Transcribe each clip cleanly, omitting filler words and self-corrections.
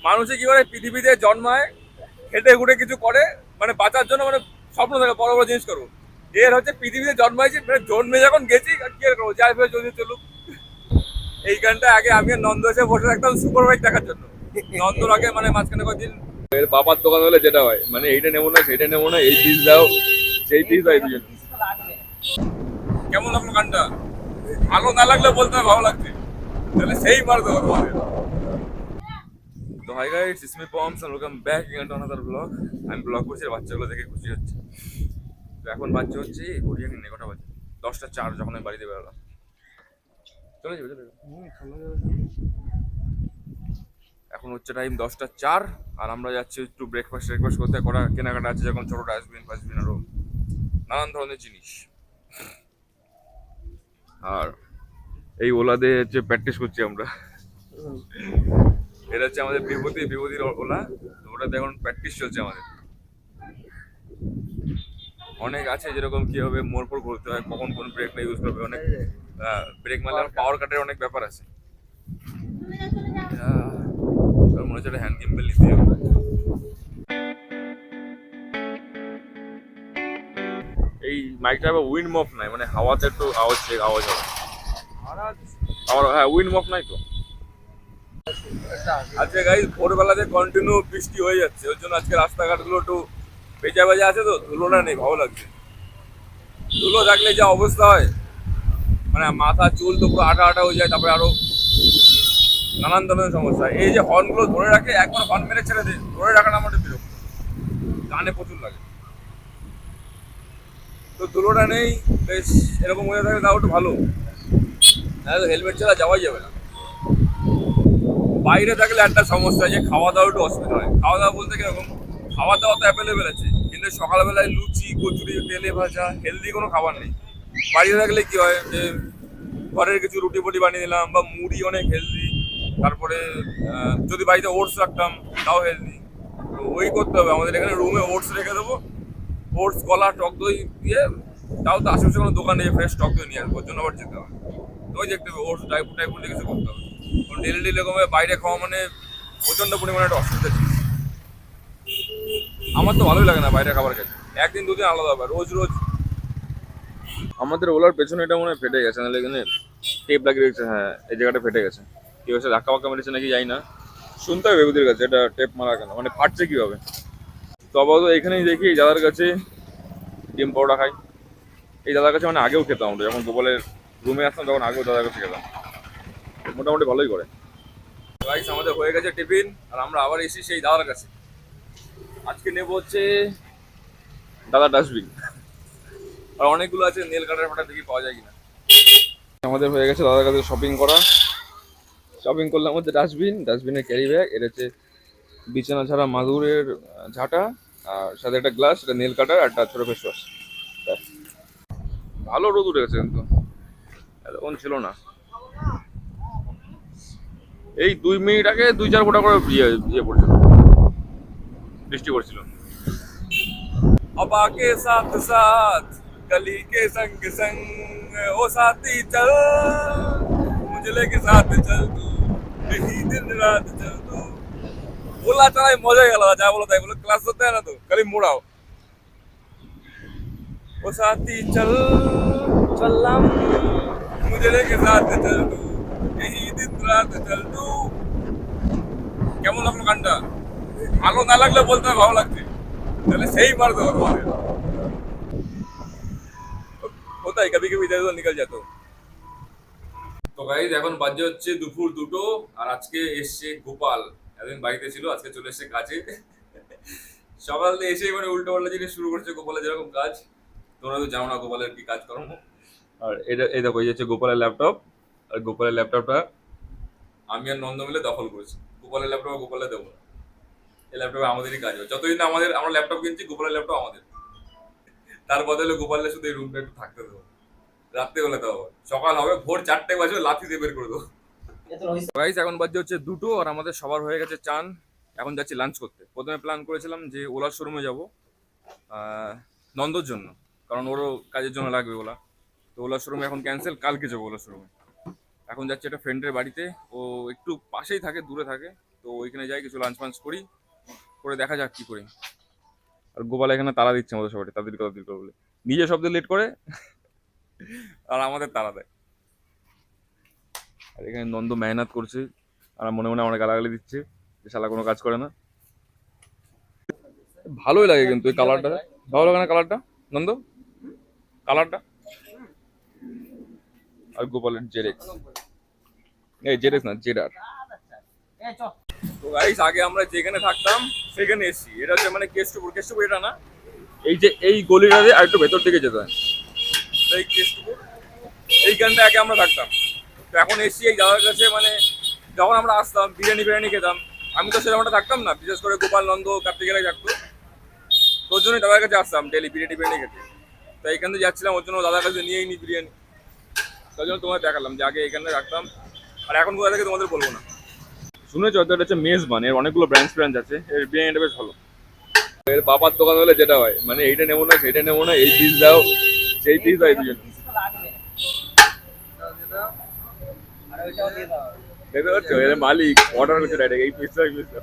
মানুষে কি করে পৃথিবীতে জন্মায়, খেটে খুঁটে কিছু করে, মানে বাঁচার জন্য, মানে স্বপ্ন থাকে বড় বড় জিনিস করবো। এর হচ্ছে পৃথিবীতে জন্মাইছি, মানে জন্মে যখন গেছি আর কি আর করবো, যাই ফের যদি চলুক। এই গানটা আগে আমি আর নন্দ এসে বসে থাকতাম সুপার বাইক দেখার জন্য। নন্দর আগে মানে মাঝখানে কয়েকদিন এর বাবার দোকান হলে যেটা হয়, মানে এইটা নেবো না সেইটা নেবো না, এই পিস দাও সেই পিস দাও, এই দুজন। কেমন লাগলো গানটা? ভালো না লাগলে বলতে হবে ভালো লাগছে, তাহলে সেই মার দেবো তোমাদের। তো hi guys, it's me Pams and welcome back again to another blog. আমি ব্লগ করছি, বাচ্চাগুলো দেখে খুশি হচ্ছে। তো এখন বাচ্চা হচ্ছে ঘড়ি এখন কটা বাজে, 10টা 4 যখন আমি বাড়িতে বেরোলাম। চলে যাবে চলে যাবে। এখন হচ্ছে টাইম 10টা 4, আর আমরা যাচ্ছি একটু ব্রেকফাস্ট করতে। করা কেনাকাটা আছে, যখন ছোট ডাস্টবিন ফাস্টবিন আরো নানান ধরনের জিনিস। আর এই ওলাতে হচ্ছে প্র্যাকটিস করছি আমরা। এটা হচ্ছে আমাদের বিভূতির ওলা। তো ওটাতে এখন প্র্যাকটিস চলছে আমাদের। অনেক আছে, যেরকম কিভাবে মোড় ফোড় ঘুরতে হয়, কখন কোন ব্রেকটা ইউজ করবে, অনেক ব্রেক মারলে পাওয়ার কাটের অনেক ব্যাপার আছে। মনে হচ্ছে একটা হ্যান্ড গিম্বেল নিতে হবে। এই মাইকটা আবার উইন্ড মফ নাই, মানে হাওয়াতে একটু আওয়াজ আওয়াজ হবে। হ্যাঁ, উইন্ড মফ নাই তো। আজকে গাইস ভোরবেলাতে কন্টিনিউ বৃষ্টি হয়ে যাচ্ছে, ওর জন্য আজকে রাস্তাঘাটগুলো একটু ভেজা ভেজা আছে, তো ধুলোটা নেই, ভালো লাগছে। ধুলো থাকলে যা অবস্থা হয়, মানে মাথা চুল তো পুরো আটা আটা হয়ে যায়, তারপরে আরো নানান ধরনের সমস্যা। এই যে হর্নগুলো ধরে রাখে, একবার হর্ন মেরে ছেড়ে দিই, ধরে রাখাটা আমাদের বিরক্ত, কানে প্রচুর লাগে। তো ধুলোটা নেই, বেশ এরকম হয়ে থাকে, তাও একটু ভালো। হ্যাঁ, হেলমেট ছাড়া যাওয়াই যাবে না। বাইরে থাকলে একটা সমস্যা, যে খাওয়া দাওয়া একটু অসুবিধা হয়। খাওয়া দাওয়া বলতে কিরকম, খাওয়া দাওয়া তো অ্যাভেলেবেল আছে, কিন্তু সকালবেলায় লুচি কচুরি তেলে ভাজা হেলদি কোনো খাবার নেই। বাড়িতে থাকলে কি হয়, যে ঘরের কিছু রুটি ফুটি বানিয়ে দিলাম, বা মুড়ি অনেক হেলদি। তারপরে যদি বাড়িতে ওটস রাখতাম, তাও হেলদি। তো ওই করতে হবে আমাদের, এখানে রুমে ওটস রেখে দেবো, ওটস কলা টক দই দিয়ে। তাও তো আশেপাশে কোনো দোকান নেই, ফ্রেশ টক দই নিয়ে আসবো, ওর জন্য আবার যেতে হবে। তো ওই দেখতে হবে, ওটস ড্রাই ফ্রুট কিছু করতে হবে। কারণ ডেলি ডেলি এরকম বাইরে খাওয়া মানে প্রচন্ড পরিমাণে একটা অসুবিধা জিনিস। আমার তো ভালোই লাগে না বাইরে খাবার খেতে, একদিন দুদিন আলাদা হবে, রোজ রোজ। আমাদের ওলার পেছনে এটা মনে হয় ফেটে গেছে, নাহলে এখানে টেপ লাগিয়ে রেখেছে। হ্যাঁ, এই জায়গাটা ফেটে গেছে। কি হয়েছে, ধাক্কা ফাক্কা মেরেছে নাকি যাই না, শুনতে হবে বেগুদির কাছে এটা টেপ মারা কেন, মানে ফাটছে কিভাবে। তো আপাতত এখানেই দেখি, এই দাদার কাছে ডিম পরোটা খাই। এই দাদার কাছে মানে আগেও খেতাম আমরা, যখন গোপালের রুমে আসতাম তখন আগেও দাদার কাছে খেতাম, মোটামুটি ভালোই করে। গাইস, আমাদের হয়ে গেছে টিফিন, আর আমরা আবার এসেছি সেই দাদার কাছে। আজকে নেবো হচ্ছে দাদা ডাস্টবিন, আর অনেকগুলো আছে, নেল কাটার ফাটা দেখি পাওয়া যায় কিনা। আমাদের হয়ে গেছে দাদার কাছে শপিং করা। শপিং করলাম হচ্ছে ডাস্টবিনের ক্যারি ব্যাগ, এটা হচ্ছে বিছানা ছাড়া মাদুরের ঝাঁটা, আর সাথে একটা গ্লাস, একটা নেল কাটার, আর একটা ছোটো ফেস ওয়াশ। ভালো রোদ উঠে গেছে, কিন্তু এতক্ষণ ছিল না। এই 2 মিনিট আগে 2-4 ফোঁটা করে ইয়ে পড়ছিল, বৃষ্টি পড়ছিল। हवा के साथ साथ गली के संग संग ओ साथी चल मुझे लेके साथ चल तू यही दिन रात चल तू। ওলা চালাই মজাই আলাদা, যা বলো তাই বলো, ক্লাস করতে হয় না তো, খালি মোড়াও। ও সাথী চল চললাম মুঝে লেকে সাথ চল তু यही दिन रात चल तू। কেমন লাগলো গানটা? ভালো না লাগলে বলতে হবে ভালো লাগছে, তাহলে সেই মার দেবো তোমাদের। होता है कभी कभी इधर उधर निकल जाता हूँ। তো গাইজ এখন বাজে হচ্ছে দুপুর 2টো, আর আজকে এসছে গোপাল। এতদিন বাড়িতে ছিল, আজকে চলে এসছে কাজে। সকাল থেকে এসেই মানে উল্টো পাল্টা জিনিস শুরু করছে গোপালের, যেরকম কাজ তোমরা তো জানো না গোপালের কি কাজ কর্ম। আর এটা এই দেখো, এই হচ্ছে গোপালের ল্যাপটপ। আর গোপালের ল্যাপটপটা আমি আর নন্দ মিলে দখল করেছি। গোপালের ল্যাপটপ গোপালে দেবো না, এই ল্যাপটপে আমাদেরই কাজ হবে। যতদিন আমাদের আমরা ল্যাপটপ কিনছি, গোপালের ল্যাপটপ আমাদের। তার বদলে গোপালের শুধু এই রুমটা একটু থাকতে দেবো, রাত্রে বেলা দেবো। সকাল হবে ভোর 4টে বাজবে, লাথি দিয়ে বের করে দেবো। গাইস, এখন বাজে হচ্ছে 2টো, আর আমাদের সবার হয়ে গেছে চান। এখন যাচ্ছি লাঞ্চ করতে। প্রথমে প্ল্যান করেছিলাম যে ওলার শোরুমে যাবো নন্দর জন্য, কারণ ওরও কাজের জন্য লাগবে ওলা। তো ওলার শোরুমে এখন ক্যান্সেল, কালকে যাবো ওলার শোরুমে। এখন যাচ্ছি একটা ফ্রেন্ডের বাড়িতে, ও একটু পাশেই থাকে, দূরে থাকে। তো তো ওইখানে যাই, কিছু লাঞ্চ ফাঞ্চ করি, করে দেখা যাক কি করি। আর গোপাল এখানে তাড়া দিচ্ছে আমাদের সবাই, তাদের বলে নিজে শব্দে লেট করে আর আমাদের তাড়া দেয়। আর এখানে নন্দ মেহনত করছে আর মনে মনে আমরা গালাগালি দিচ্ছে যে শালা কোনো কাজ করে না। ভালোই লাগে কিন্তু এই কালারটা, ভালো লাগে না কালারটা নন্দ, কালারটা। আর গোপালের জেরেক্স, এই জেরেক্স না জেডার। তো গাইস আগে আমরা যেখানে থাকতাম সেখানে এসছি, এটা হচ্ছে মানে কেষ্টপুর, কেষ্টপুর এটা না, এই যে এই গলিটা দিয়ে আরেকটু ভেতর দিকে যেতে হয়, এই কেষ্টপুর, এইখানটা আগে আমরা থাকতাম। তো এখন এসছি এই দাদার কাছে, মানে যখন আমরা আসতাম বিরিয়ানি ফিরিয়ানি খেতাম, আমি তো সেরকমটা থাকতাম না, বিশেষ করে গোপাল নন্দ কার্তিকেরাই থাকতো, তোর জন্যই দাদার কাছে আসতাম ডেলি বিরিয়ানি খেতে। তো এইখান থেকে যাচ্ছিলাম, ওর জন্য দাদার কাছে নিয়েই নি বিরিয়ানি, তার জন্য তোমার দেখালাম যে আগে এখানে রাখতাম। আর এখন কোথা থেকে তোমাদের বলবো না। শুনেছো এটা হচ্ছে মেজবান, এর অনেকগুলো ব্রাঞ্চ আছে, এর বিরিয়ানিটা বেশ ভালো। এর বাবার দোকান হলে যেটা হয়, মানে এইটা নেবো না সেটা নেবো না, এই পিস দাও সেই পিস দাও, এই দুজন দেখতে পাচ্ছ এর মালিক অর্ডার করছে ডাইরেক্ট এই পিস দাও এই পিস দাও।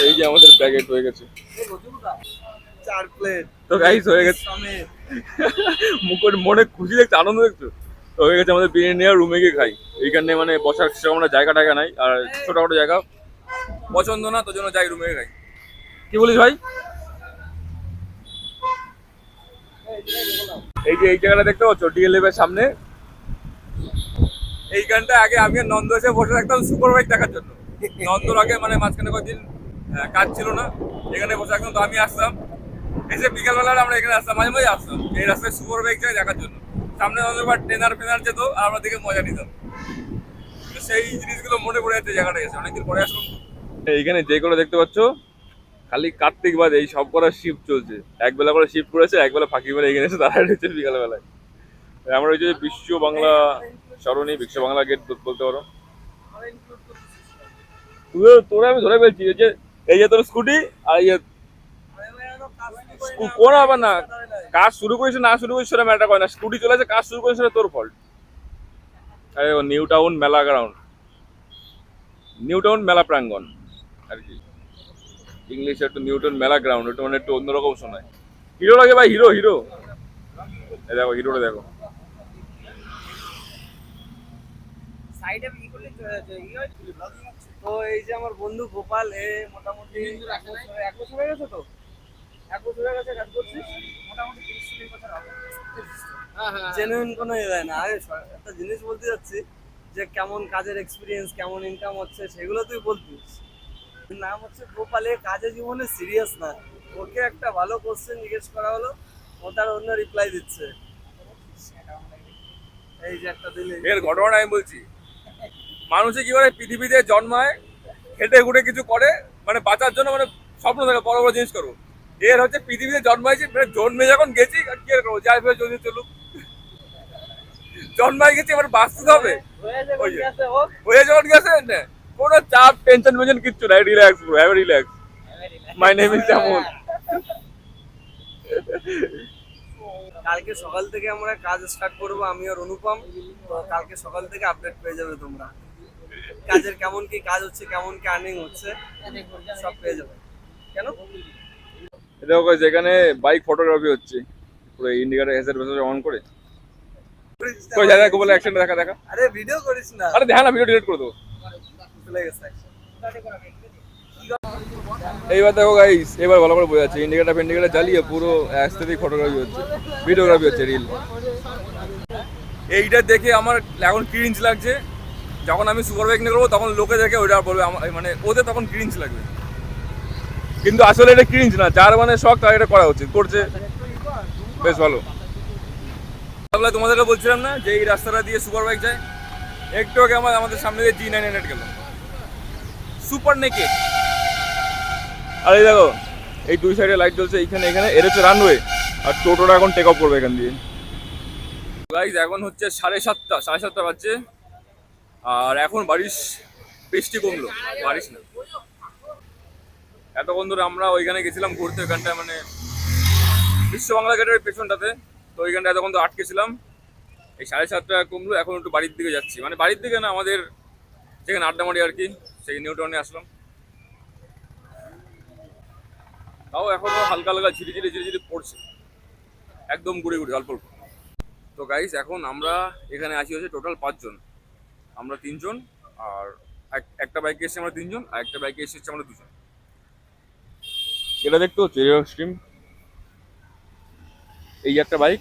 এই যে আমাদের প্যাকেট হয়ে গেছে 4 প্লেট, তো গাইস হয়ে গেছে, মুখের মনে খুশি দেখতে, আনন্দ দেখছো তো হয়ে গেছে আমাদের বিরিয়ানি আর রুমে গিয়ে খাই। এইখানে মানে বসার সেরকম আমরা জায়গা টায়গা নাই, আর ছোটখাটো জায়গা পছন্দ না, তোর জন্য যাই রুমে খাই। কি বলিস ভাই? এই যে এই জায়গাটা দেখতে পাচ্ছ ডিএলএফ এর সামনে, এইখানটা আগে আমি আর নন্দ এসে বসে থাকতাম সুপার বাইক দেখার জন্য। নন্দর আগে মানে মাঝখানে কয়েকদিন কাজ ছিল না, এখানে বসে থাকতাম, তো আমি আসতাম, এসে বিকালবেলা আমরা এখানে আসতাম, মাঝে মাঝে আসতাম এই রাস্তায় সুপার বাইক যায় দেখার জন্য। সামনে নন্দবার ট্রেনার ফেনার যেত আর আমরা দেখে মজা নিতাম। তো সেই জিনিসগুলো মনে পড়ে যাচ্ছে, জায়গাটা এসে অনেকদিন পরে আসলাম। এইখানে যেগুলো দেখতে পাচ্ছ খালি কার্তিক বাদে এই সব করা শিফট চলছে, একবেলা করে শিফট করেছে, একবেলা ফাঁকি বেলা এখানে এসে দাঁড়ায় রয়েছে বিকালবেলায়। আমরা ওই যে বিশ্ব বাংলা সরণি, বিশ্ব বাংলা গেট বলতে পারো। তোরা আমি ধরে ফেলছি, এই যে তোর স্কুটি আর ইয়ে কোন আবার না, কাজ শুরু করিস না শুরু করিস সেটা ম্যাটার করে না, স্কুটি চলে আসে কাজ শুরু করিস সেটা তোর ফল্ট। আরে নিউ টাউন মেলা গ্রাউন্ড, নিউ টাউন মেলা প্রাঙ্গণ আর কি, ইংলিশে একটু নিউ টাউন মেলা গ্রাউন্ড, ওটা মানে একটু অন্যরকম শোনায়। হিরো লাগে ভাই, হিরো হিরো, এই দেখো হিরোটা দেখো। তো এই যে আমার বন্ধু গোপাল, এ মোটামুটি 1 বছর হয়ে গেছে, তো 1 বছর হয়ে গেছে কাজ করছিস, মোটামুটি 30-40 বছর হবে। জেনুইন কোনো দেয় না। আরে একটা জিনিস বলতে যাচ্ছি যে কেমন কাজের এক্সপিরিয়েন্স, কেমন ইনকাম হচ্ছে সেগুলো তুই বলতিস। নাম হচ্ছে গোপালে, কাজে জীবনে সিরিয়াস না, ওকে একটা ভালো কোশ্চেন জিজ্ঞেস করা হলো, ও তার অন্য রিপ্লাই দিচ্ছে। এই যে একটা দিলে এর ঘটনা আমি বলছি, মানুষে কি করে পৃথিবীতে জন্মায়, খেটে খুঁটে কিছু করে, মানে বাঁচার জন্য, মানে স্বপ্ন থাকে বড় বড় জিনিস করবো। এর হচ্ছে পৃথিবীতে জন্মাইছি, মানে জন্মে যখন গেছি কি আর করবো, যাই ফের যদি চলুক, জন্মাই গেছি এবার বাঁচতে হবে। হয়ে যখন গেছে না কোনো চাপ টেনশন মেনশন কিচ্ছু নাই, relax bro, have relax, my name is jamun. কালকে সকাল থেকে আমরা কাজ স্টার্ট করবো, আমি আর অনুপম। তো কালকে সকাল থেকে আপডেট পেয়ে যাবে তোমরা, কাজের কেমন কি কাজ হচ্ছে, কেমন কি আর্নিং হচ্ছে, সব পেয়ে যাবে। কেন দেখো যেখানে বাইক ফটোগ্রাফি হচ্ছে, পুরো ইন্ডিকেটর হেজার ভেসে অন করে কই জায়গা বলে অ্যাকশনটা দেখা দেখা। আরে ভিডিও করিস না, আরে দেখা না, ভিডিও ডিলিট করে দেবো। চলে গেছে। এইবার দেখো গাইস, এবার ভালো করে বোঝা যাচ্ছে ইন্ডিকেটর ফেন্ডিকেটর জ্বালিয়ে পুরো অ্যাস্থেটিক ফটোগ্রাফি হচ্ছে, ভিডিওগ্রাফি হচ্ছে, রিল। এইটা দেখে আমার এখন ক্রিঞ্জ লাগছে, যখন আমি সুপার বাইক নিয়ে করবো তখন লোকে দেখে ওইটা বলবে মানে ওদের তখন ক্রিঞ্জ লাগবে, কিন্তু আসলে এটা ক্রিঞ্জ না, যার মানে শখ তার এটা করা উচিত, করছে বেশ ভালো। তাহলে তোমাদেরকে বলছিলাম না যে এই রাস্তাটা দিয়ে সুপার বাইক যায়, একটু আগে আমাদের সামনে দিয়ে G900 গেল সুপার নেকেড। আর এই দেখো এই দুই সাইডে লাইট জ্বলছে, এইখানে এখানে এর হচ্ছে রানওয়ে, আর টোটোটা এখন টেক অফ করবে এখান দিয়ে। গাইজ এখন হচ্ছে 7:30 বাজছে, আর এখন বৃষ্টি কমলো, বারিশ না। এতক্ষণ ধরে আমরা ওইখানে গেছিলাম ঘুরতে, ওইখানটায় মানে বিশ্ব বাংলা গেটের পেছনটাতে, তো ওইখানটা এতক্ষণ তো আটকে ছিলাম। এই 7.5 টাকা কমলো, এখন একটু বাড়ির দিকে যাচ্ছি, মানে বাড়ির দিকে না, আমাদের যেখানে আড্ডা মারি আর কি, সেই নিউ টাউনে আসলাম। তাও এখনো হালকা হালকা ঝিরিঝিরি ঝিরিঝিরি পড়ছে, একদম গুড়ি গুড়ি অল্প অল্প। তো গাইস এখন আমরা এখানে আসি হচ্ছে টোটাল 5 জন। আমরা 3 জন, আর একটা বাইকে এসেছি আমরা 3 জন, আর একটা বাইকে এসেছি আমরা 2 জন। এটা দেখতে হচ্ছে স্ট্রিম, এই একটা বাইক,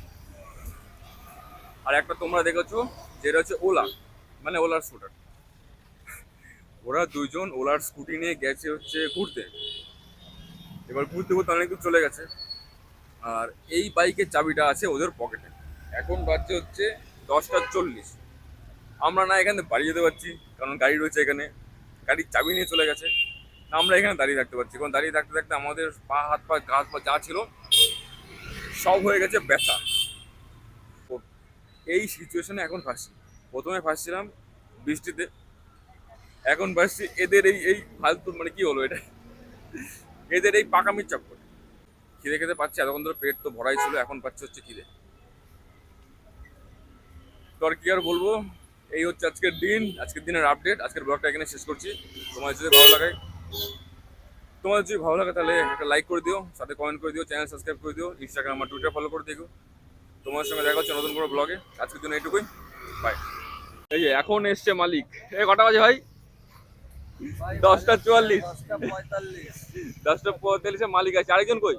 আর একটা তোমরা দেখেছো যেটা হচ্ছে ওলা, মানে ওলার স্কুটার। ওরা 2 জন ওলার স্কুটি নিয়ে গেছে হচ্ছে ঘুরতে। এবার ঘুরতে ঘুরতে অনেক দূর চলে গেছে, আর এই বাইকের চাবিটা আছে ওদের পকেটে। এখন বাজছে হচ্ছে 10টা 40। আমরা না এখানে বাড়ি যেতে পারছি, কারণ গাড়ি রয়েছে এখানে, গাড়ির চাবি নিয়ে চলে গেছে। না আমরা এখানে দাঁড়িয়ে থাকতে পারছি, কারণ দাঁড়িয়ে থাকতে থাকতে আমাদের পা হাত পা গা হাত পা যা ছিল সব হয়ে গেছে ব্যথা। তো এই সিচুয়েশনে এখন ফাঁসছি। প্রথমে ফাঁসছিলাম বৃষ্টিতে, এখন ফাঁসছি এদের এই এই ফালতু, মানে কি হলো এটা, এদের এই পাকামির চক্কর। খিদে খেতে পাচ্ছে, এতক্ষণ ধরে পেট তো ভরাই ছিল, এখন পাচ্ছে হচ্ছে খিদে। তো আর কি আর বলবো, এই হচ্ছে আজকের দিন, আজকের দিনের আপডেট। আজকের ব্লগটা এখানে শেষ করছি। তোমাদের যদি ভালো লাগে তাহলে একটা লাইক করে দিও, সাথে কমেন্ট করে দিও, চ্যানেল সাবস্ক্রাইব করে দিও, ইনস্টাগ্রাম আর টুইটার ফলো করে দিও। তোমার সঙ্গে দেখা হচ্ছে নতুন কোনো ব্লগে। আজকের জন্য এইটুকুই, বাই। এই যে এখন এসছে মালিক। কটা বাজে ভাই? 10টা 44। 10টা 45। 10টা 45 মালিক আছে। আরেকজন কই?